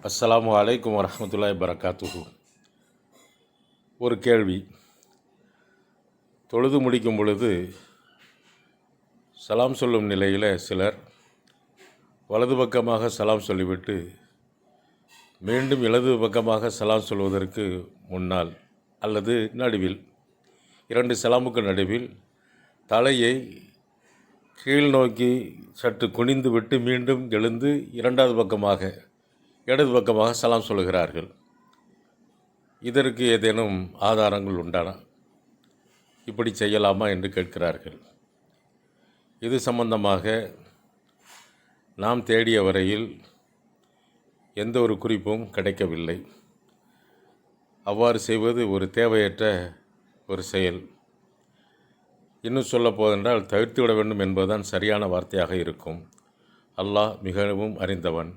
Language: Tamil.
அஸ்ஸலாமு அலைக்கும் வரஹ்மத்துல்லாஹி வரகாத்துஹு. ஒரு கேள்வி. தொழுது முடிக்கும் பொழுது சலாம் சொல்லும் நிலையில் சிலர் வலது பக்கமாக சலாம் சொல்லிவிட்டு மீண்டும் இடது பக்கமாக சலாம் சொல்வதற்கு முன்னால் அல்லது நடுவில், இரண்டு சலாமுக்கு நடுவில் தலையை கீழ் நோக்கி சற்று குனிந்து விட்டு மீண்டும் எழுந்து இரண்டாவது பக்கமாக இடது பக்கமாக சலாம் சொல்கிறார்கள். இதற்கு ஏதேனும் ஆதாரங்கள் உண்டானா? இப்படி செய்யலாமா என்று கேட்கிறார்கள். இது சம்பந்தமாக நாம் தேடிய வரையில் எந்த ஒரு குறிப்பும் கிடைக்கவில்லை. அவ்வாறு செய்வது ஒரு தேவையற்ற ஒரு செயல். இன்னும் சொல்லப்போவதென்றால் தவிர்த்து விட வேண்டும் என்பதுதான் சரியான வார்த்தையாக இருக்கும். அல்லாஹ் மிகவும் அறிந்தவன்.